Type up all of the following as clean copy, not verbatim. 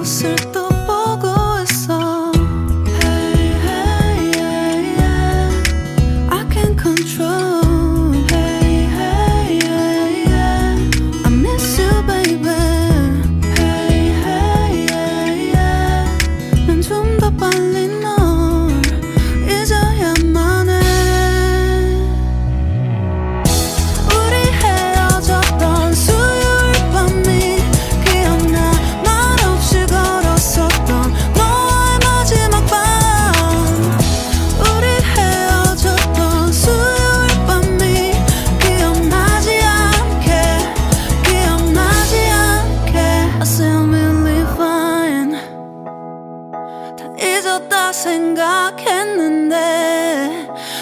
옷을 또 보고 있어. Hey, hey, yeah, yeah. I can't control. Hey, hey, yeah, yeah. I miss you, baby. Hey, hey, yeah, yeah. 난 좀 더 빨리 널 잊어야만 해. 우리 헤어졌던 수요일 밤이 기억나. 말없이 걸었었던 너와의 마지막 밤. 우리 헤어졌던 수요일 밤이 기억나지 않게, 기억나지 않게. I still believe fine. 다 잊었다 생각했는데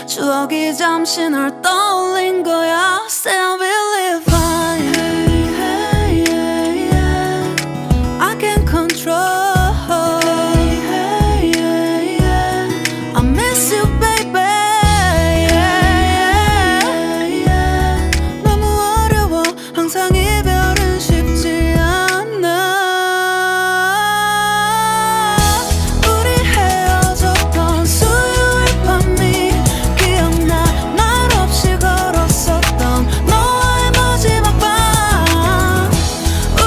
추억이 잠시 널 떠올린 거야. Still believe fine. Hey, hey, yeah, yeah. I can't control. Hey, hey, yeah, yeah. I miss you, baby. Yeah, yeah, yeah. 너무 어려워. 항상 이별은 쉽지 않아. 우리 헤어졌던 수요일 밤이 기억나. 말없이 걸었었던 너와의 마지막 밤.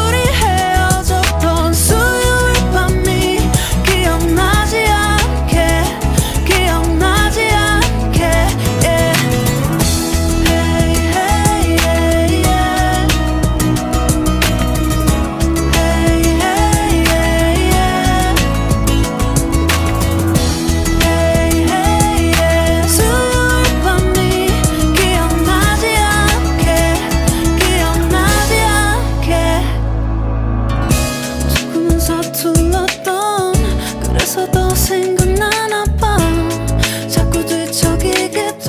우리 헤어졌던 수요일 밤이 기억나지 않게, 기억나지 않게. Yeah. Hey, hey, yeah, yeah. Hey, hey, yeah, yeah. Hey, hey, yeah. 수요일 밤이 기억나지 않게, 기억나지 않게. 조금은 서툴렀던 그래서 더 생각나나 봐. 자꾸 뒤척이게 돼.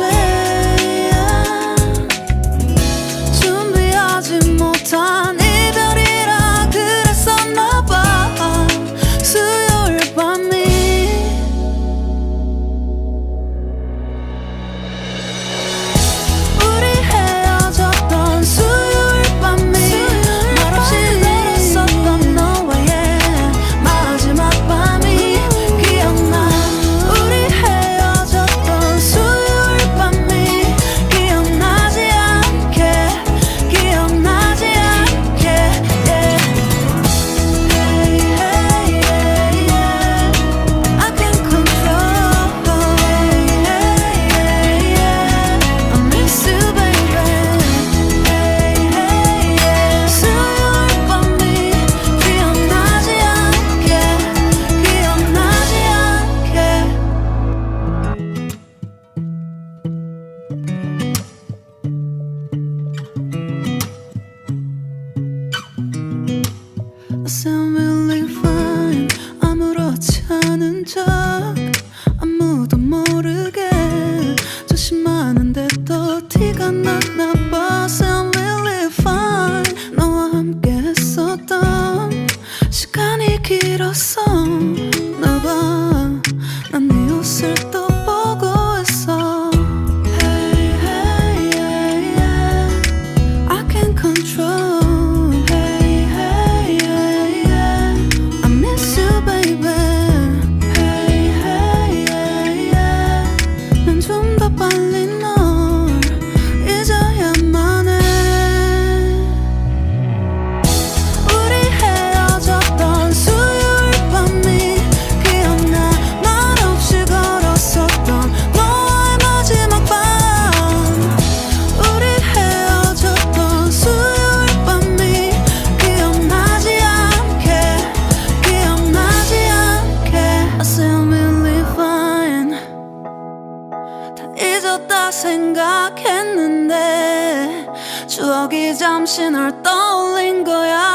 준비하지 못한 이별이라 그랬었나 봐. 수요일 밤이. 우리 헤어졌던 수요일 밤이 말없이 걸었었던 너와의 마지막 밤이 기억나. 우리 헤어졌던 수요일 밤이 기억나지 않게, 기억나지 않게. Yeah. Hey, hey, yeah, yeah. I can't control. Hey, hey, yeah, yeah. I miss you, baby. Hey, hey, yeah. 수요일 밤이 기억나지 않게, 기억나지 않게. I still believe fine. 아무렇지 않은 척 아무도 모르게 조심하는데 또 티가 났나 봐. Still believe fine. 너와 함께 했었던 시간이 길었어. 나 봐. 난 네 옷을 또 보고 있어. Hey, hey, yeah, yeah. I can't control. Hey, hey, yeah, yeah. I miss you, baby. Hey, hey, yeah, yeah. 난 좀 더 빨리 널 잊어야만 해. 우리 헤어졌던 수요일 밤이 기억나. 말없이 걸었었던 너와의 마지막 밤. 우리 헤어졌던 수요일 밤이 기억나지 않게, 기억나지 않게. I still believe fine. 다 잊었다 생각했는데 추억이 잠시 널 떠올린 거야.